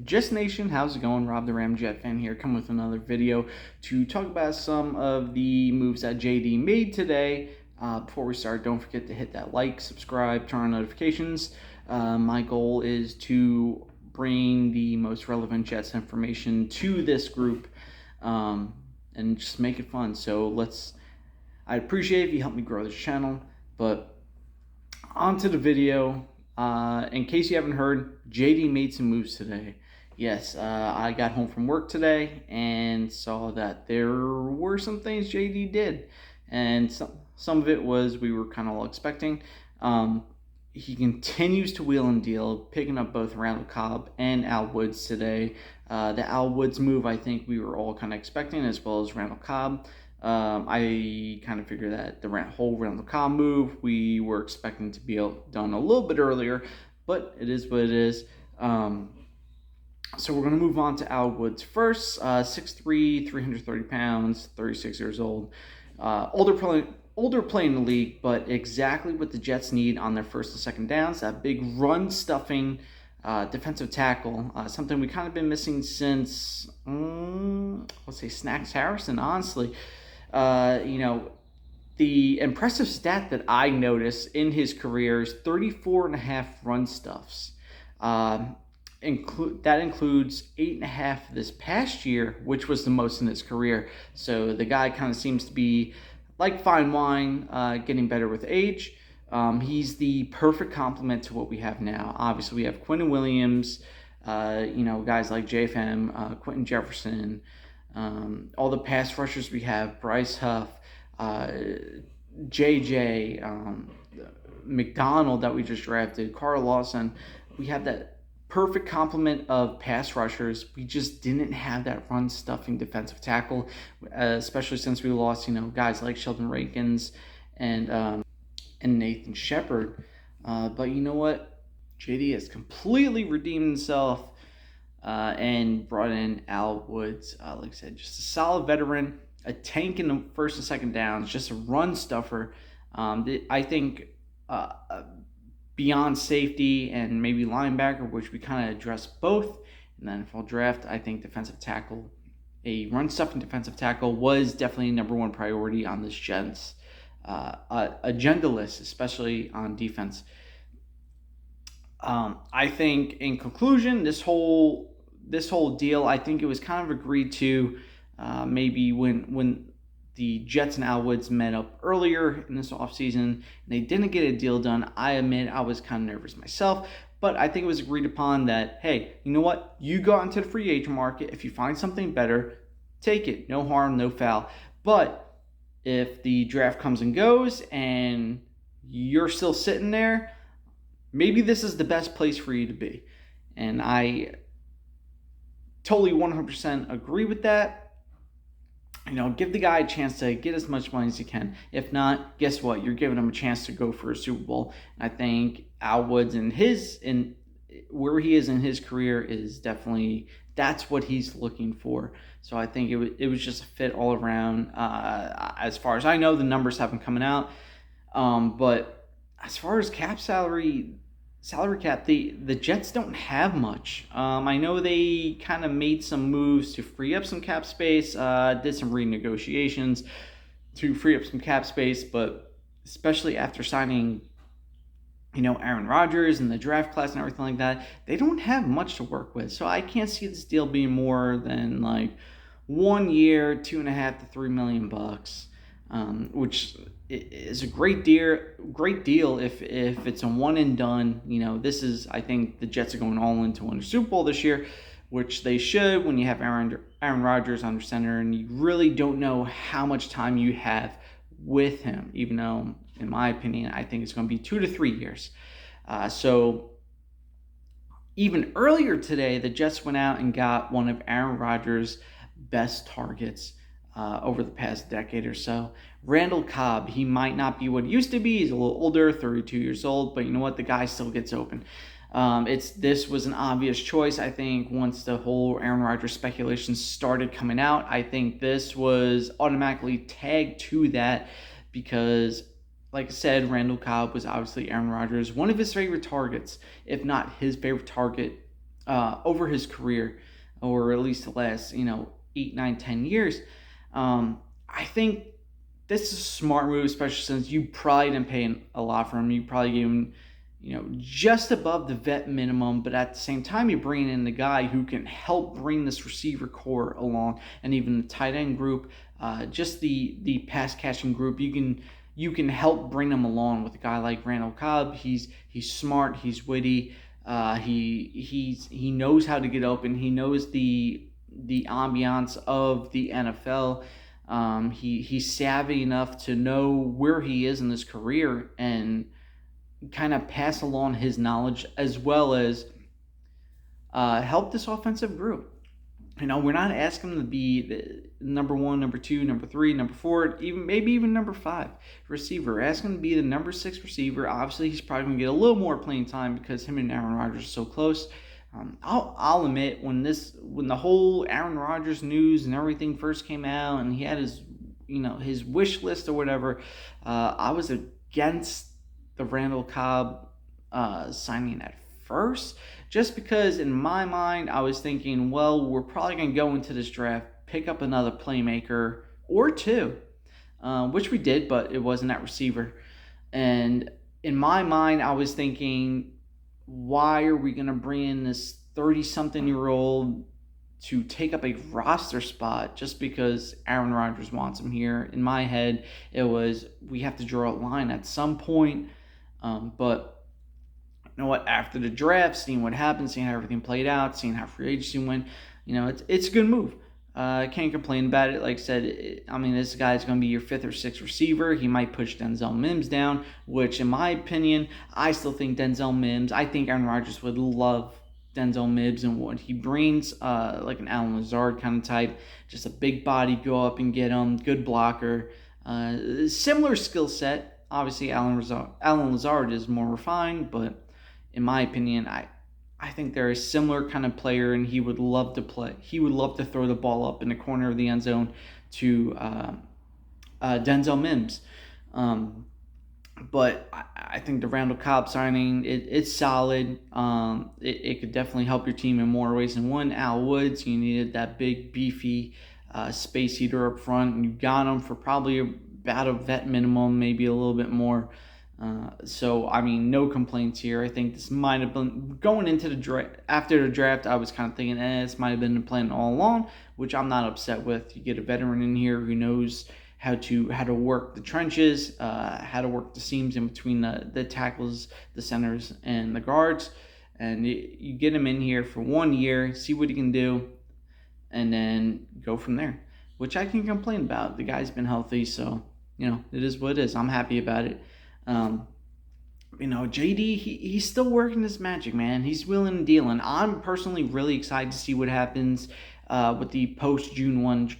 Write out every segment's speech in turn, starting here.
Jets Nation, how's it going? Rob the Ram Jet fan here, coming with another video to talk about some of the moves that JD made today. Before we start, don't forget to hit that like, subscribe, turn on notifications. My goal is to bring the most relevant Jets information to this group and just make it fun. So I'd appreciate if you help me grow this channel, but on to the video. In case you haven't heard, JD made some moves today. Yes, I got home from work today and saw that there were some things JD did. And some of it was we were kind of all expecting. He continues to wheel and deal, picking up both Randle Cobb and Al Woods today. The Al Woods move, I think we were all kind of expecting, as well as Randle Cobb. I kind of figured that the whole Randle Cobb move we were expecting to be done a little bit earlier, but it is what it is. So we're going to move on to Al Woods first. 6'3", 330 pounds, 36 years old. Older play in the league, but exactly what the Jets need on their first and second downs. That big run-stuffing defensive tackle. Something we kind of been missing since, let's say, Snacks Harrison, honestly. The impressive stat that I noticed in his career is 34.5 run stuffs. That includes 8.5 this past year, which was the most in his career. So the guy kind of seems to be like fine wine, getting better with age. He's the perfect complement to what we have now. Obviously, we have Quentin Williams, guys like JFM, Quentin Jefferson, all the pass rushers we have, Bryce Huff, JJ, McDonald that we just drafted, Carl Lawson. We have that perfect complement of pass rushers. We just didn't have that run-stuffing defensive tackle, especially since we lost, guys like Sheldon Rankins and Nathan Shepard. But you know what? JD has completely redeemed himself and brought in Al Woods. Like I said, just a solid veteran, a tank in the first and second downs, just a run stuffer. I think beyond safety and maybe linebacker, which we kind of addressed both in the NFL draft, I think defensive tackle, a run-stuffing defensive tackle, was definitely number one priority on this Jets agenda list, especially on defense. I think, in conclusion, this whole deal, I think it was kind of agreed to maybe when the Jets and Al Woods met up earlier in this offseason, and they didn't get a deal done. I admit I was kind of nervous myself, but I think it was agreed upon that, hey, you know what? You go out into the free agent market. If you find something better, take it. No harm, no foul. But if the draft comes and goes and you're still sitting there, maybe this is the best place for you to be. And I totally 100% agree with that. Give the guy a chance to get as much money as he can. If not, guess what? You're giving him a chance to go for a Super Bowl. And I think Al Woods in where he is in his career is definitely, that's what he's looking for. So I think it was just a fit all around. As far as I know, the numbers haven't come out. But as far as salary cap, the Jets don't have much. I know they kind of made some moves to free up some cap space, did some renegotiations to free up some cap space, but especially after signing, Aaron Rodgers and the draft class and everything like that, they don't have much to work with. So I can't see this deal being more than like 1 year, $2.5 to $3 million, which is a great deal if it's a one and done. I think the Jets are going all in to win a Super Bowl this year, which they should when you have Aaron Rodgers under center, and you really don't know how much time you have with him, even though, in my opinion, I think it's going to be 2 to 3 years. So even earlier today, the Jets went out and got one of Aaron Rodgers' best targets over the past decade or so. Randle Cobb, he might not be what he used to be. He's a little older, 32 years old, but you know what? The guy still gets open. This was an obvious choice, I think, once the whole Aaron Rodgers speculation started coming out. I think this was automatically tagged to that because, like I said, Randle Cobb was obviously Aaron Rodgers, one of his favorite targets, if not his favorite target over his career, or at least the last 8, 9, 10 years. I think this is a smart move, especially since you probably didn't pay a lot for him. You probably gave him just above the vet minimum, but at the same time, you're bringing in the guy who can help bring this receiver core along, and even the tight end group, just the pass catching group. You can help bring them along with a guy like Randall Cobb. He's smart. He's witty. He knows how to get open. He knows the ambiance of the NFL. He's savvy enough to know where he is in his career and kind of pass along his knowledge, as well as help this offensive group. We're not asking him to be the number 1, number 2, number 3, number 4, maybe even number 5 receiver. We're asking him to be the number 6 receiver. Obviously, he's probably going to get a little more playing time because him and Aaron Rodgers are so close. I'll admit, when the whole Aaron Rodgers news and everything first came out, and he had his wish list or whatever, I was against the Randall Cobb signing at first, just because in my mind I was thinking, well, we're probably going to go into this draft, pick up another playmaker or two, which we did, but it wasn't that receiver. And in my mind, I was thinking, why are we going to bring in this 30-something-year-old to take up a roster spot just because Aaron Rodgers wants him here? In my head, it was, we have to draw a line at some point. But you know what? After the draft, seeing what happened, seeing how everything played out, seeing how free agency went, it's a good move. I can't complain about it. Like I said, this guy's going to be your 5th or 6th receiver. He might push Denzel Mims down, which, in my opinion, I still think Denzel Mims. I think Aaron Rodgers would love Denzel Mims and what he brings, like an Allen Lazard kind of type. Just a big body, go up and get him, good blocker. Similar skill set. Obviously, Allen Lazard is more refined, but in my opinion, I think they're a similar kind of player, and he would love to play. He would love to throw the ball up in the corner of the end zone to Denzel Mims. But I think the Randall Cobb signing, it's solid. It could definitely help your team in more ways than one. Al Woods, you needed that big, beefy space heater up front, and you got him for probably about a vet minimum, maybe a little bit more. So, no complaints here. I think this might have been, going into the draft, after the draft, I was kind of thinking, this might have been the plan all along, which I'm not upset with. You get a veteran in here who knows how to work the trenches, how to work the seams in between the tackles, the centers, and the guards. And you get him in here for 1 year, see what he can do, and then go from there, which I can complain about. The guy's been healthy, so, it is what it is. I'm happy about it. JD, he's still working his magic, man. He's wheeling and dealing. I'm personally really excited to see what happens with the post-June 1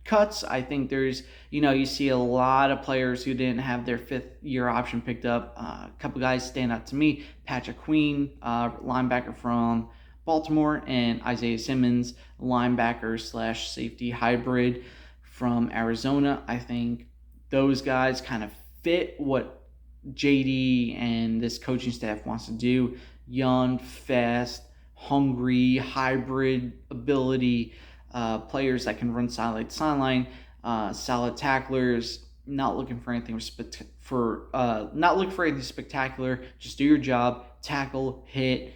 cuts. I think there's, you see a lot of players who didn't have their 5th-year option picked up. A couple guys stand out to me. Patrick Queen, linebacker from Baltimore, and Isaiah Simmons, linebacker/safety hybrid from Arizona. I think those guys kind of fit what JD and this coaching staff wants to do. Young, fast, hungry, hybrid ability players that can run sideline to sideline, solid tacklers. Not looking for anything spectacular. Just do your job, tackle, hit,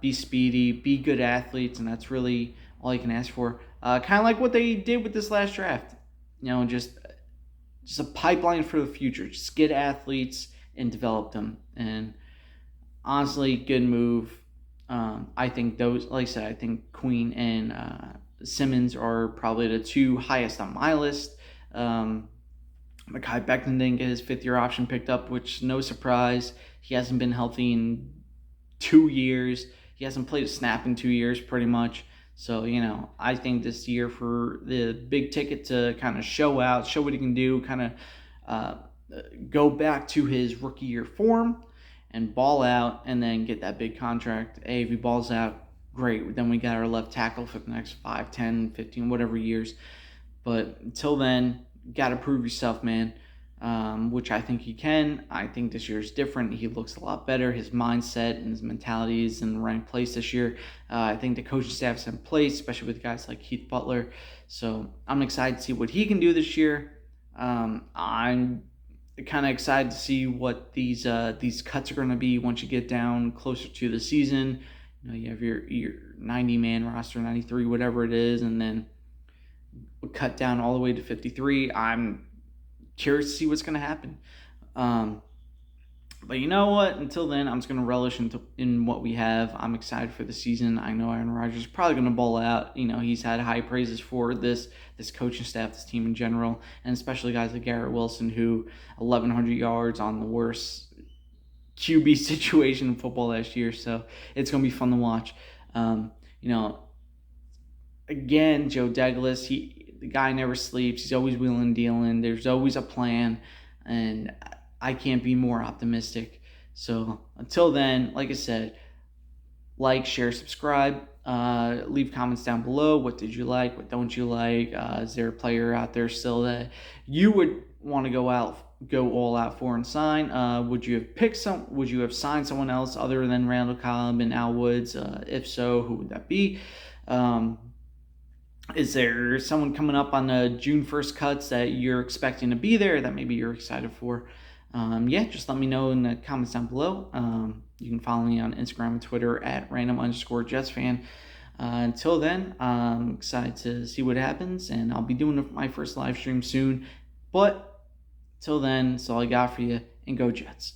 be speedy, be good athletes, and that's really all you can ask for. Kind of like what they did with this last draft. Just a pipeline for the future. Just get athletes and develop them. And honestly, good move. I think those, like I said, I think Queen and Simmons are probably the 2 highest on my list. Mekhi Becton didn't get his 5th-year option picked up, which no surprise. He hasn't been healthy in 2 years. He hasn't played a snap in 2 years, pretty much. So, I think this year for the big ticket to kind of show out, show what he can do, kind of go back to his rookie year form and ball out, and then get that big contract. Hey, if he balls out, great. Then we got our left tackle for the next 5, 10, 15, whatever years. But until then, got to prove yourself, man. which I think he can. I think this year is different. He looks a lot better. His mindset and his mentality is in the right place this year. I think the coaching staff's in place, especially with guys like Keith Butler. So I'm excited to see what he can do this year. I'm kind of excited to see what these cuts are going to be once you get down closer to the season. You have your 90-man roster, 93, whatever it is, and then cut down all the way to 53. I'm curious to see what's going to happen. But you know what? Until then, I'm just going to relish in what we have. I'm excited for the season. I know Aaron Rodgers is probably going to ball out. He's had high praises for this coaching staff, this team in general, and especially guys like Garrett Wilson, who 1,100 yards on the worst QB situation in football last year. So it's going to be fun to watch. Again, Joe Douglas, the guy never sleeps. He's always wheeling and dealing. There's always a plan, and I can't be more optimistic. So until then, like I said, like, share, subscribe. Leave comments down below. What did you like? What don't you like? Is there a player out there still that you would want to go all out for and sign? Would you have picked would you have signed someone else other than Randle Cobb and Al Woods? If so, who would that be? Is there someone coming up on the June 1st cuts that you're expecting to be there that maybe you're excited for? Just let me know in the comments down below. You can follow me on Instagram and Twitter at @random_JetsFan. Until then, I'm excited to see what happens, and I'll be doing my first live stream soon. But till then, that's all I got for you, and go Jets.